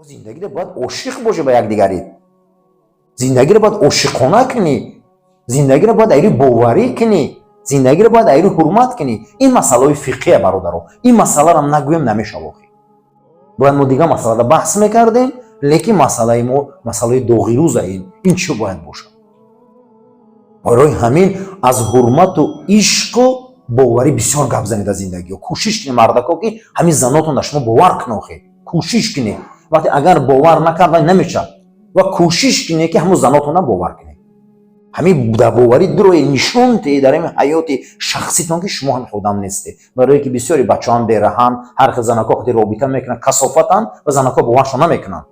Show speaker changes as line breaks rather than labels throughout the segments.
زندگی باید عاشق باشه با یکدیگری. زندگی رو باید عاشقانه کنی. زندگی رو باید ایری باوری کنی. زندگی رو باید ایری حرمت کنی. این مسئله فقهیه برادران. این مسئله رو نگویم نمیشه واقعی. باید ما دیگه مسئله رو بحث میکردیم، لیکن مسئله ما مسئله دوغیروز این چی باید باشه؟ برای همین از حرمت و عشق و باوری بسیار گپ زنید در زندگی و کوشش کنید مردکا که همین زناتون در شما باور کنه. کوشش کنید. وقتی اگر باور نکرد نمیشه و کوشش کنید که همون زناتون هم باور کنید. همین در باوری دروی نشون تی در این حیات شخصیتون که شما هم خودم نیستی. برای که بسیاری بچه هم بیرهن، هر زنکا خودی رابطه میکنن، کثافتن و زنکا باورشون نمیکنن.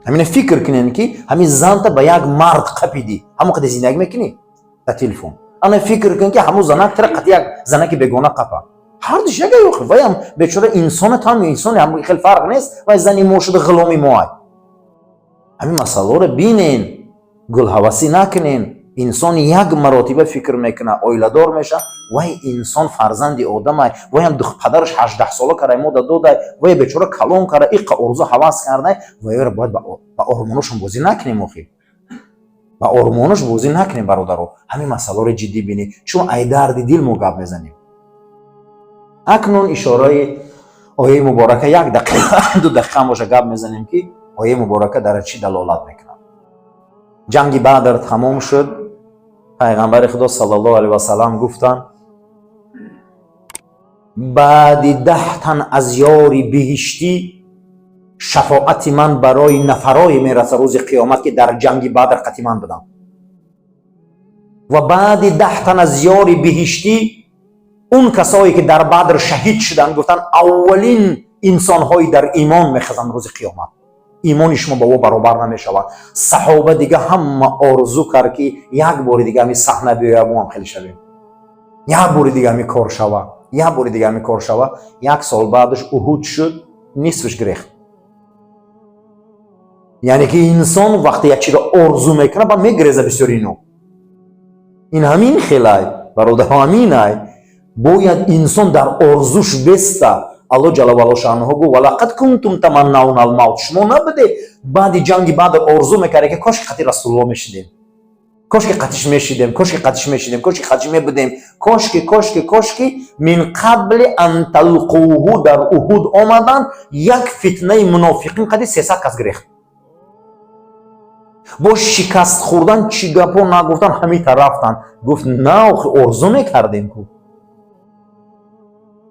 همین فکر کنین که همین زن تا به یک مرد قپیدی، همون قد زندگی میکنی در تلفن. انا فکر کن که همون زنک تر قد یک زنکی بگونه قپه. هر دیش یک یوخی وای هم بیچاره انسان تا هم انسان هم خیلی فرق نیست و زنی مرشد غلامی موای. همین مسئله رو بینین، گل هوسی نکنین. انسان یک مراتبه فکر میکنه اویلادار میشه وای انسان فرزند آدمه وای هم پدرش 18 ساله کرده مو داده وای بیچاره کلام کرده ایق ارزو حواس کرده وای باید با هورمونش بازی نکنیم اخی با هورمونش بازی نکنیم برادرو. همین مسئله رو جدی بینی چون ای درد دل مو گپ میزنیم. اکنون اشاره آیه مبارکه یک دقیقه دو دقیقه باشه گپ میزنیم که آیه مبارکه در چی دلالت میکنه. جنگ بدر تمام شد. پیغمبر خدا صلی الله علیه و سلم گفتن بعد 10 تن از یاری بهشتی شفاعت من برای نفرای میرسه روز قیامت که در جنگ بدر قتل من بدن و بعد 10 تن از یاری بهشتی اون کسایی که در بدر شهید شدن گفتن اولین انسان‌هایی در ایمان میخزن روز قیامت. ایمان شما با او برابر نمیشود. صحابه دیگه هم آرزو کرد که یک بار دیگه می صحنه بیاید ما هم خیلی شویم. یک بار دیگه می کار شود. یک بار دیگه می کار شود. یک سال بعدش احد شد نصفش گریخت. یعنی که انسان وقتی یک چیز را آرزو میکنه با میگریزه بسیار اینو. این همین خیلی برادر همینه. باید انسان در آرزوش بسته. الله جل و علا شانه گو ولقد کنتم تمنون الموت. شما نبوده بعد جنگ بعد آرزو میکردی که کاش قتل رسول الله میشدیم، کاش که قتلش میشدیم، کاش که قتلش میشدیم، کاش که قتلش میبودیم، کاش که من قبل ان تلقوه در احد آمدن یک فتنه منافقین قد 300 کس گرفت. با شکست خوردن چی گپا نگفتن همین رفتن. گفت نه آرزو میکردیم کو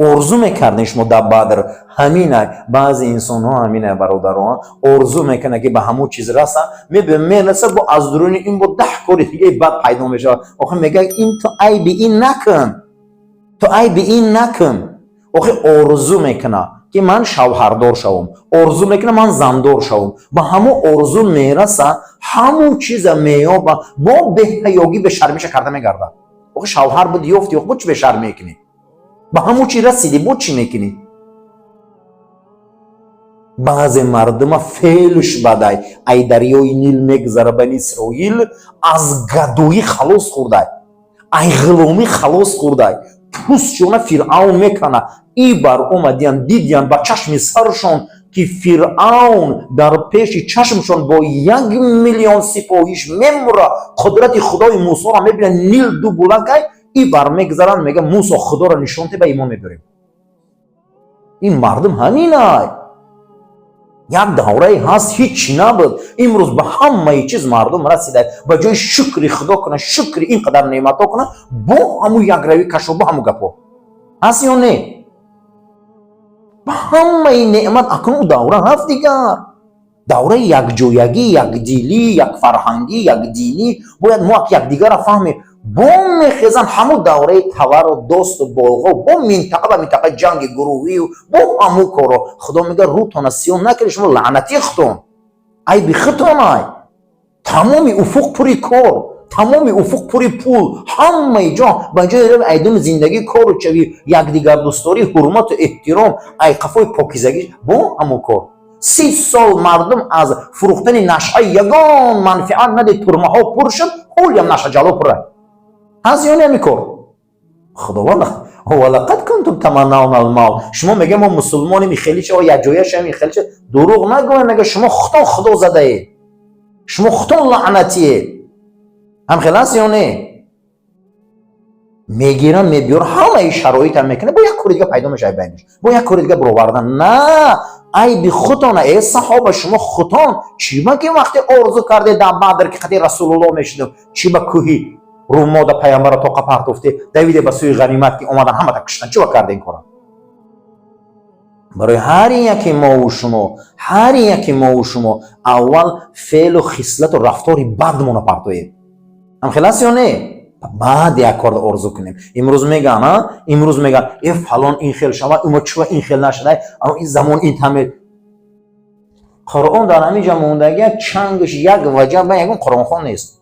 آرزو میکردن شما در بدر. همینه بعضی انسان ها همینه برادران آرزو میکنه که به همون چیز رسه میرسه با از درون این با 10 کاری دیگه بعد پیدا میشه. آخه میگه این تو ای به این نکن، تو ای به این نکن. آخه آرزو میکنه که من شوهردار شوم، آرزو میکنه من زندار شوم. با همون آرزو میرسه همون چیز میابه با بهیاگی به شرمیش کرده میگرده. آخه شوهر بود یافتی خود چی به شرم میکنی؟ با همون چی رسیدی بود چی میکنی؟ بعض مردم فعلش بدای ای دریای نیل میگذره بنی اسرائیل از گدویی خلاص خورده، ای غلامی خلاص خورده. پوست چونه فرعون میکنه. ای بر اومدین دیدین با چشم سرشون که فرعون در پیش چشمشون با 1 میلیون سپاهیش میموره. قدرت خدای موسی را میبینه نیل دو بلنگه. ای بر میگذارن میگه موسی خدا را نشونته به ایمان میبریم. این مردم همینه. یک دوره هست هیچ نبود. امروز به همه چیز مردم رسیده. به جای شکر خدا کنه، شکر این قدر نعمت ها کنه، با همون یک روی کشو با همون گپا هست یا نه؟ به همه نعمت اکنون دوره هست دیگر. دوره یک جویگی، یک دیلی، یک فرهنگی، یک دینی. باید ما یک دیگر را فهمیم. با میخیزن همون دوره تور و دوست و بلغا با منطقه و منطقه جنگ گروهی و با همون کارو. خدا میگه روتون سیون نکنی شما لعنتی ختون ای بی ختون ای تمامی افق پوری کار، تمامی افق پوری پول، همه جا به جای رو ایدون زندگی کار و چوی یک دیگر دوستاری حرمت و احترام ای قفای پاکیزگی با همون کار. 30 سال مردم از فروختن نشعه یگان منفعت ندید. ترمه ها پر شد، حالی هم نشعه جلو پره هست یا نمیکن. خداوند ولقد کنتم تمنون الموت. شما میگه ما مسلمانیم، خیلی چه یک جویه شمی خیلی چه، دروغ نگوین. میگه شما خدا زده اید، شما خدا لعنتیه. هم خلاص یا نه؟ میگیرن میبیار همه شرایط هم میکنه، با یک کار دیگه پیدا میشه بینش، با یک کار دیگه برآوردن. نه ای بی خودتان، ای صحابه شما خودتان چی با که وقتی آرزو کرده در بدر که خدای رسول الله میشد، چی با کوهی روما در پیامبر توقع پرتفته، دویده به سوی غنیمت که اومدن همه تا کشتن، چی با کرده این کارا؟ برای هر یکی ما و شما اول فعل و خصلت و رفتاری بدمون پرتویم. هم خلاص یا نه؟ بعد یک کار آرزو کنیم. امروز میگن ای فلان این خیل شما، اما چرا این خیل نشده؟ اما این زمان این تمه قرآن در همینجا موندگی چنگش یک وجه به یکون قرآن خون نیست.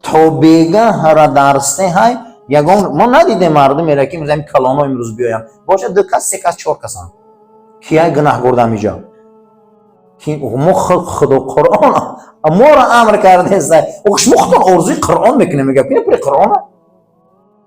تا بیگه هر درسته های یکون ما ندیده مردم میره که میرزم کلانا امروز بیایم باشه 2 کس 3 کس 4 کس هم کیای گناه گرده میجا که ما خدا قرآن ما را امر کرده است. شما خودتان آرزوی قرآن میکنه، میگه پیر قرآن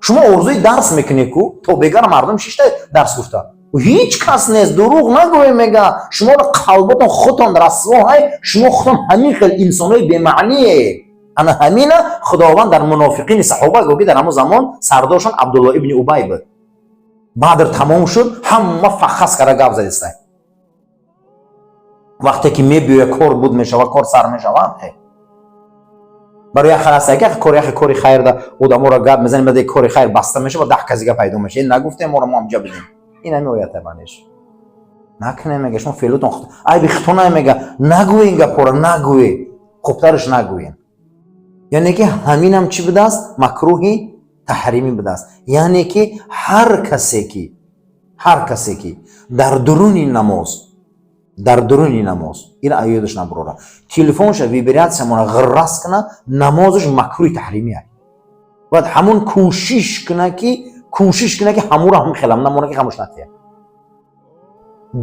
شما آرزوی درس میکنه کو تا بگر مردم شیشته درس گفته و هیچ کس نیست. دروغ نگوی. میگه شما را قلبتان خودتان رسوا های، شما خودتان همین خیل انسانای بی معنیه. انا همینه خداوند در منافقین صحابه گفت در همون زمان سردارشان عبدالله ابن ابی بود. بعد تمام شد همه فخس کرده گپ زده. وقتی که میبیوه کار بود میشوه، کار سر میشوه، برای خلاصه که کاری خیر ده آدم‌ها را گپ میزنیم، بعد کاری خیر بسته میشه و 10 کسی پیدا میشه. این نگفته ما رو ما همجا بدیم. این همین آیت منش نکنه. میگه شما فعلتون ای بختونه، میگه نگوی این گپا رو، نگوی خوبترش نگوین. یعنی که همین هم چی بده است؟ مکروهی تحریمی بده است. یعنی که هر کسی که در درونی نماز این آیاتش نبروره تلفنش ویبرات شمونه غرس کنه، نمازش مکروه تحریمی است. بعد همون کوشش کنه که همون را هم خلم نمونه که خاموش نتیه.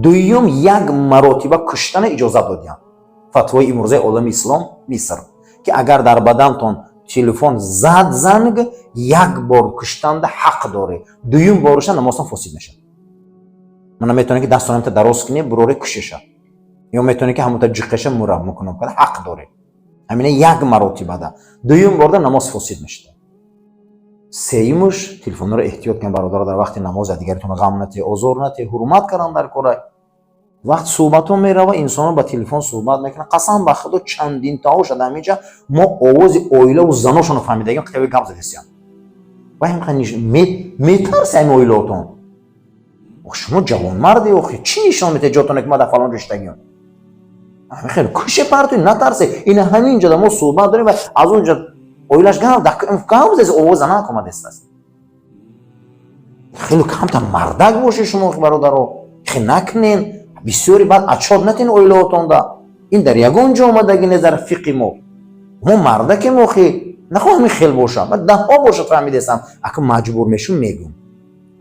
دویم یک مراتبه کشتن اجازه دادیم. فتوای امروزه عالم اسلام مصر که اگر در بدنتون تلفن زنگ یک بار کشتن حق داره، دویم بارش نمازتون فاسد میشه. من میتونه که دستانم تا دراز کنی بروره کششه، یا میتونه که همون تا جقشه مرا میکنم کنه، حق داره. همینه یک مراتبه ده. دویم بار نماز فاسد میشه. سیمش تلفن رو احتیاط کن برادر، در وقت نماز دیگرتون غم نتی، آزار نتی، حرمت کردن در کارای. وقت صحبتون میره و انسان با تلفن صحبت میکنه، قسم به خدا چندین تا شده میجا ما آواز اویلا و زناشون رو فهمیدیم که گپ زدیم. و هم خنیش میترسیم اویلاتون. شما جوان مردی و چی نشون میده جاتون که ما در فلان رشتگیم؟ خیلی کشه پرتوی نترسه. این همینجا ما صحبت داریم و از اونجا اویلش گپ زد آواز نه کمد است. خیلی کم تا مردک باشه شما برادرها. خیلی نکنین بسیاری بعد اچاد نتین اویلاتون دا. این در یگان جا آمدگی نظر فقی ما مردک ما خیلی نخواه همین خیلی باشه، بعد 10 باشه فهمیدستم اگه مجبور میشون میگم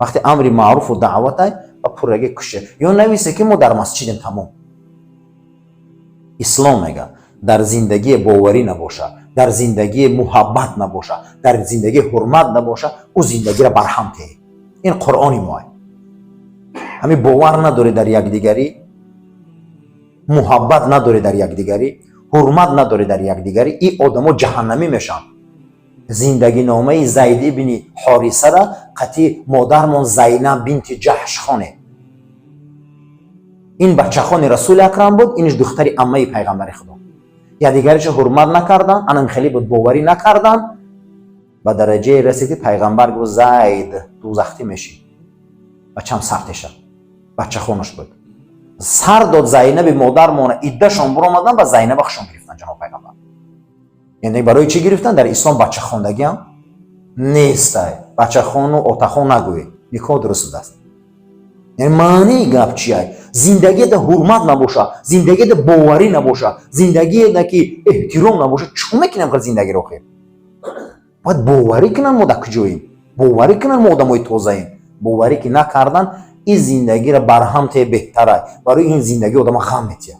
وقتی امری معروف و دعوت های و پرگه کشه یا نویسه که ما در مسجدیم. تمام اسلام میگه در زندگی باوری نباشه، در زندگی محبت نباشه، در زندگی حرمت نباشه، او زندگی را برهم ته. این قرآنی ماه همین باور نداره در یکدیگری، محبت نداره در یکدیگری، حرمت نداره در یکدیگری، این آدما جهنمی میشن. زندگی نامه زید ابن حارثه را قطعی مادرمون زینب بنت جحش خانه، این بچه خان رسول اکرم بود، اینش دختر عمه پیغمبر خدا. یا دیگرش حرمت نکردن، انم خیلی بود باوری نکردن. به درجه رسیدی پیغمبر گفت زید دوزختی میشی. بچه‌م سرتشه، بچه خانش بود. سر داد زینب مادرمون، ایدهشون برآمدن و زینب خشون گرفتن جناب پیغمبر. یعنی برای چی گرفتن؟ در اسلام بچه خواندگی هم نیست. بچه خون و آتخون نگوی، نکاح درست است. یعنی معنی گپ چیه؟ زندگی ده حرمت نباشه، زندگی ده باوری نباشه، زندگی ده که احترام نباشه، چون میکنم که زندگی رو خیر؟ باید باوری کنن ما در کجاییم، باوری کنن ما آدمای تازه‌ایم. باوری که نکردن این زندگی را برهم ته بهتره. برای این زندگی آدم غم میتیه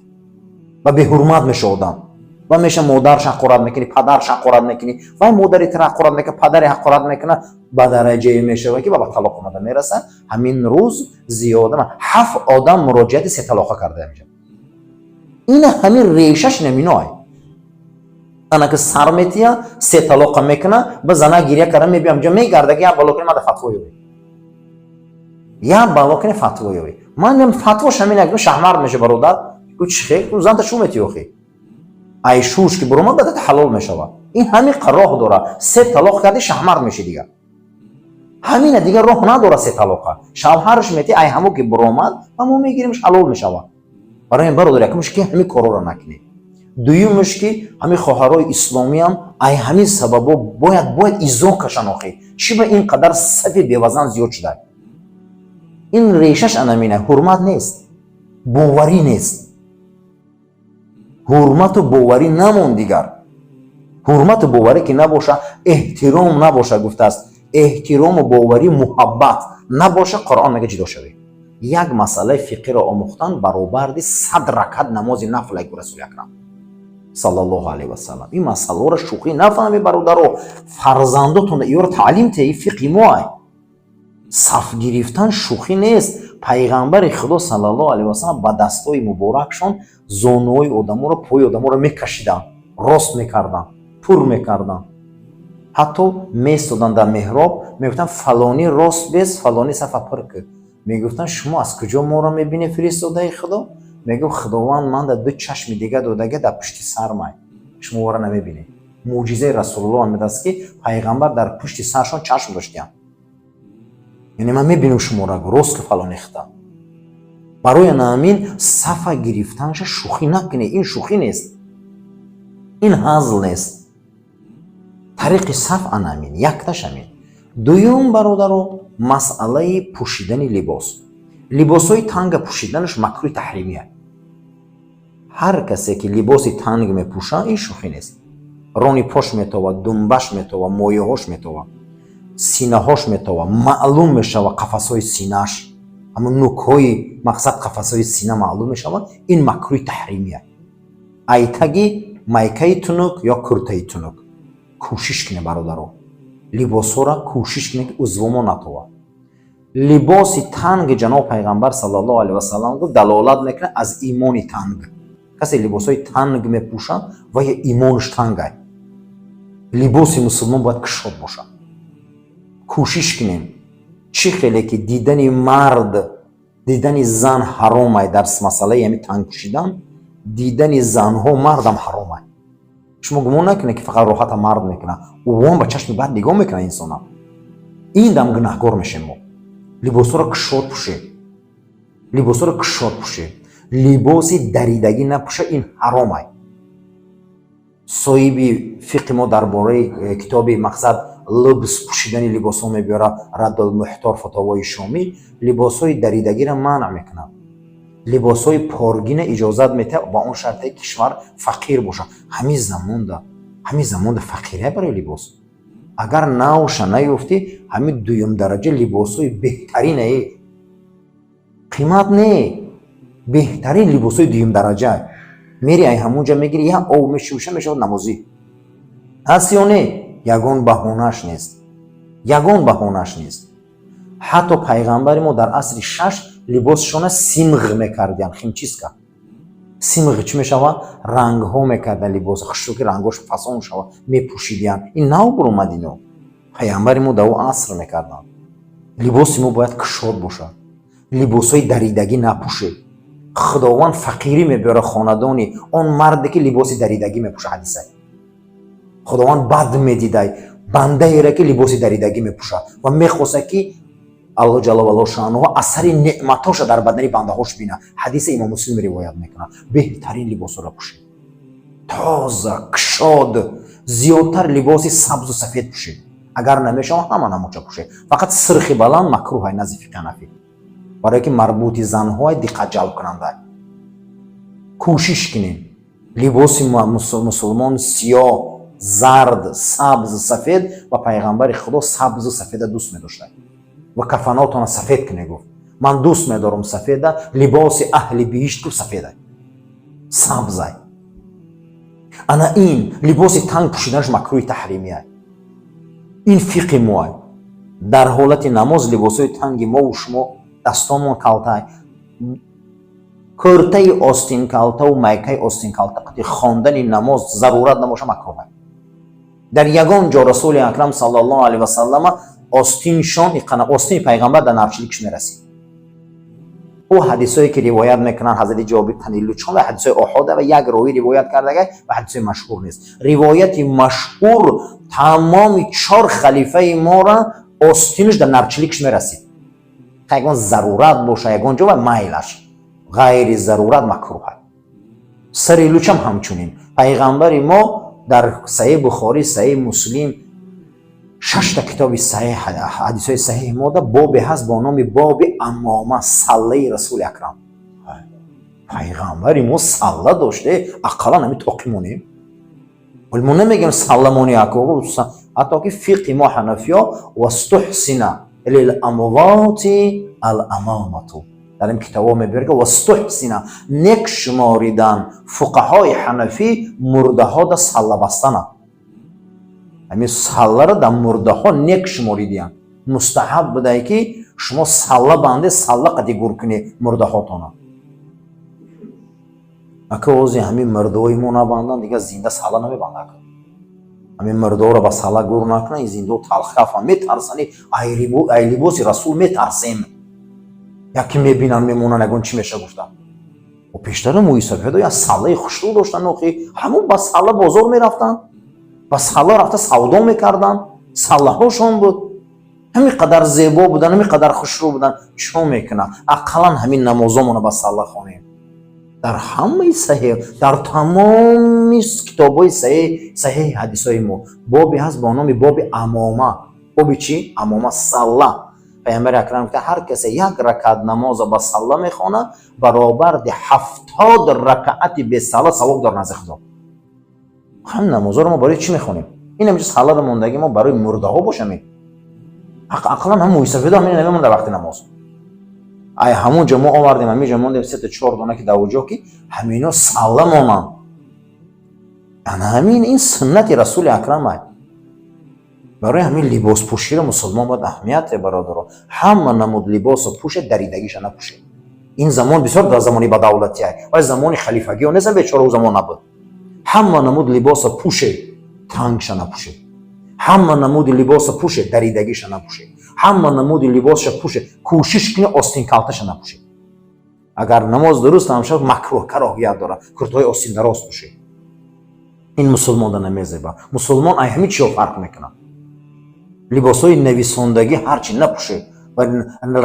و به حرمت میشه آدم. و میشه مادرش حقارت میکنی، پدرش حقارت میکنی و مادری تر حقارت میکنه، پدری حقارت میکنه، به درجه میشه و که بابا طلاق اومده میرسه. همین روز زیاده 7 آدم مراجعت 3 طلاق کرده میشه. این همین ریشش نمینای. انا که سر میتیا 3 طلاق میکنه، به زنا گریه کردن میبیم جا میگرده که یا بالا کنی من فتوا یوی، یا بالا کنی فتوا یوی. من فتواش همین اگه شهمرد میشه برادر، تو چه تو زنت شو میتی اخی ای شوش که برو ما بدت حلال میشه. این همین قرار داره. 3 طلاق کردی شهمرد میشه دیگه. همین دیگه راه نداره. 3 طلاق شوهرش میتی ای همو که برآمد و ما میگیریمش حلال میشه. برای این برادر یکمش که همین کارا رو نکنی. دویمش که همین خواهرای اسلامی هم ای همین سببا باید ایزو کشن اخی. چی به این قدر صفی بی‌وزن زیاد شده؟ این ریشش انمینه. حرمت نیست، باوری نیست. حرمت و باوری نمون دیگر. حرمت و باوری که نباشه، احترام نباشه. گفته است احترام و باوری محبت نباشه، قرآن میگه جدا شوی. یک مسئله فقهی را آموختن برابر 100 رکعت نماز نفل ای رسول اکرم صلی الله علیه و سلم. این مسئله را شوخی نفهمی برادر. فرزنداتون ایو را تعلیم تی فقه موای. صف گرفتن شوخی نیست. پیغمبر خدا صلی الله علیه و سلم با دستای مبارکشون زانوی آدمو را، پای آدمو را میکشیدن، راست میکردن، پر میکردن. حتی میستادن در محراب میگفتن فلانی راست بیست، فلانی صف پر که. میگفتن شما از کجا ما را میبینی فرستاده خدا؟ میگم خداوند من در 2 چشم دیگه دادگه در پشت سر مای شما ما را نمیبینی. معجزه رسول الله آمده است که پیغمبر در پشت سرشون چشم داشتن. یعنی من میبینم شما را راست که فلان اختا. برای نامین صف گرفتنش شوخی نکنه. این شوخی نیست، این هزل نیست. طریق صف انامین یکتاش همین. دوم برادر مسئله پوشیدن لباس. لباسای تنگ پوشیدنش مکروه تحریمیه. هر کسی که لباسی تنگ میپوشه این شوخی نیست. رانی پاش میتوه، دنبش میتوه، مایه هاش میتوه، سینه هاش میتوه، معلوم میشه و قفسای سینهش، همون نوکهای مقصد قفسای سینه معلوم میشه. این مکروه تحریمیه. ایتگی مایکای تنک یا کرتای تنک کوشش کنه برادرو. لباسا را کوشش کنه که عضوما نتوه. لباسی تنگ جناب پیغمبر صلی الله علیه و سلم گفت دلالت میکنه از ایمانی تنگ. کسی لباسای تنگ میپوشه و یه ایمانش تنگه. لباس مسلمان باید کشاد باشه. کوشش کنیم. چی خیلی که دیدن مرد، دیدن زن حرامه در مسئله یعنی تنگ پوشیدن، دیدن زنها مردم حرامه. شما گمان نکنه که فقط راحت مرد میکنه، اوان با چشم بد نگاه میکنه انسان. این دم گناهکار میشیم ما. لباسا را کشاد پوشه. لباسا را کشاد پوشه. لباسی دریدگی نپوشه، این حرامه. صاحب فقه ما درباره کتاب مقصد لباس پوشیدن لباسا میبره، رد المحتار فتاوای شامی، لباسای دریدگی را منع میکنه. لباسای پارگین اجازت میده با اون شرطی کشور فقیر باشه. همین زمان ده فقیره برای لباس. اگر نوش نیفتی همین دویم درجه لباسای بهترینه. قیمت نه، بهترین لباسای دویم درجه. میری ای همونجا میگیری یا او میشوشه میشه نمازی. هست یا نه؟ یگان بهونهش نیست. حتی پیغمبر ما در عصر 6 لباسشون سیمغ میکردن. خیمچیسکا سیمغ چی میشوه؟ رنگ ها میکردن لباس خشو که رنگاش فسان شوه میپوشیدن. این نو بر اومد. اینو پیغمبر ما در اون عصر میکردن. لباس ما باید کشاد باشه. لباسای دریدگی نپوشه. خداوند فقیری میبره خاندانی اون مردی که لباسی دریدگی میپوشه. حدیثه خداوند بد میدیده بنده ایره که لباسی دریدگی میپوشه و میخواسته که الله جل و علا شانه اثر نعمتاش در بدن بنده هاش بینه. حدیث امام مسلم روایت میکنه. بهترین لباس را پوشه، تازه کشاد. زیادتر لباسی سبز و سفید پوشه. اگر نمیشه همه نموچه پوشه. فقط سرخ بلند مکروه نزد فقه حنفی، برای که مربوط زنهای دقت جلب کننده. کوشش کنیم لباس مسلمان سیاه، زرد، سبز، سفید و پیغمبر خدا سبز و سفید دوست می‌داشت و کفناتون سفید کنه. گفت من دوست می‌دارم سفید. لباس اهل بهشت کو سفیده، سبزه. ана ин либоси танг пӯшиданаш макрӯҳи таҳримия. ин фиқи мо дар ҳолати намоз либосҳои танги мову шумо дастонмон калта, куртаи остин калтаву майкаи остин калта қати хондани намоз зарурат набоша макрӯҳ. дар ягон ҷо расули акрам саллаллоҳу алайҳи васаллама остиншон остини пайғамбар дар навчиликш мерасид. ӯ ҳадисое ки ривоят мекунанд ҳазрати ҷобир таниллучхон ва ҳадисои оҳода ва як ровӣ ривоят кардагай ва ҳадисои машҳур нест. ривояти машҳур тамоми 4 халифаи мора остинш дар навчиликш мерасид. ягон зарурат боша ягон ҷо ва майлаш ғайри зарурат макрӯҳ. сари лучам ҳамчунин пайғамбари мо дар саҳии бухорӣ, саҳии муслим 6 китоби саҳеҳ ҳадисои саҳеҳи мода бобе ҳаст бо номи боби амома саллаи расули акрам. пайғамбари мо салла доште ақаллан ҳами тоқи монем. вале мо намегем салламони акоғу ҳатто ки фиқи мо ҳанафиё вастуҳсина лиламвоти аламамату дар ин китобо меберга вастуҳсина нек шуморидан фуқаҳои ҳанафӣ мурдаҳо да салла бастана. ҳамин салларо дар мурдаҳо нек шуморидиянд. мустаҳаб будае ки шумо салла банде салла қади гур куни мурдаҳотона. ака ози ҳамин мурдаҳои мо набандан дига зинда салла намебандак. ҳамин мурдаҳоро ба салла гур накуна ин зиндаҳо талхафа метарсани ай либоси расул метарсем. яке мебинанд мемонанд ягон чӣ меша гуфта. пештара муисафеда я саллаи хушрӯ доштан охи ҳамун ба салла бозор мерафтанд. ба салла рафта савдо мекарданд. саллаҳошон буд. ҳамин қадар зебо буданд, ҳамин қадар хушрӯ буданд. чӣ мекунанд? ақаллан ҳамин намозомона ба салла хонем. дар ҳамаи саҳеҳ, дар тамоми китобҳои саҳеҳи ҳадисои мо боби ҳаст бо номи боби амома. боби чӣ? амома салла. пайғамбари акрам гуфта ҳар касе як ракат намоза ба салла мехонад баробарди 70 ракаати бесалла савоб дар назди худо. ҳамин намозҳоро мо барои чӣ мехонем? ин ҳамҷо салларо мондаги мо барои мурдаҳо бошаме. ақаллан ҳам муисафеда ҳамин намемонда вақти намоз. ай ҳамун ҷо мо овардем, ҳамин ҷо мондем 3-4 дона ки давҷо ки ҳамино салла монанд. ана ҳамин ин суннати расули акрам ай. барои ҳамин либоспӯширо мусулмон бояд аҳамият бародаро. ҳама намуд либосо пӯше, даридагиша напӯше. ин замон бисёр дар замони бадавлатӣ ай. вай замони халифагиҳо нестан бечора ӯ замон набуд. ҳама намуд либосо пӯше, тангша напӯше. ҳама намуди либоса пӯше, даридагиша напӯше. ҳама намуди либосша пӯше, кӯшиш куни остин калташа напӯше. агар намоз дуруст ҳам шуд макрӯҳ кароҳият дорад, куртаҳои остин дароз пӯше. ин мусулмонда намезеба. мусулмон ай ҳамин чиро фарқ мекунад. либосҳои нависондагӣ ҳарчи напӯше ва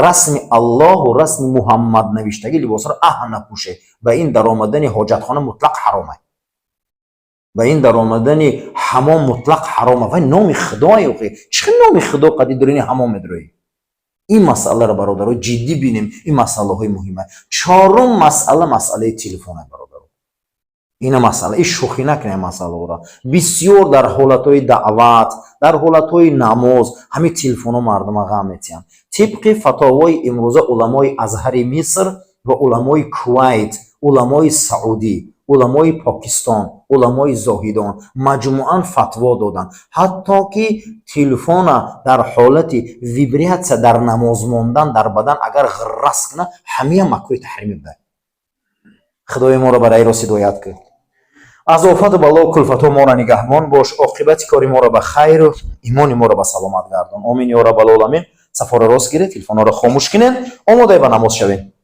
расми аллоҳу расми муҳаммад навиштаги либосҳоро напӯше. ба ин даромадани ҳоҷатхона мутлақ ҳаром аст. ба ин даромадани ҳамом мутлақ ҳаром аст. вай номи худо ай охи. чӣ хел номи худо қади дурини ҳамом медроӣ? ин масъаларо бародаро ҷиддӣ бинем. ин масъалаҳои муҳим аст. чорум масъала масъалаи телефон аст бародаро. ина масъала ин шӯхӣ накунем масъалаҳоро. бисёр дар ҳолатҳои даъват, дар ҳолатҳои намоз ҳамин телефонҳо мардума ғам метиҳанд. тибқи фатовои имрӯза уламои азҳари миср ва уламои кувайт, уламои саудӣ, уламои покистон, уламои зоҳидон маҷмӯан фатво доданд. ҳатто ки телефона дар ҳолати вибрятсия дар намоз мондан дар бадан агар ғиррас куна ҳамия макрӯҳи таҳримӣ буда. худои моро барои рост ҳидоят кунад. аз офату бало кулфатҳо моро нигаҳбон бош. оқибати кори моро ба хайру имони моро ба саломат гардон. омин ё раббал оламин. сафора рост гиред, телефонҳоро хомӯш кунед, омодаи ба намоз шавед.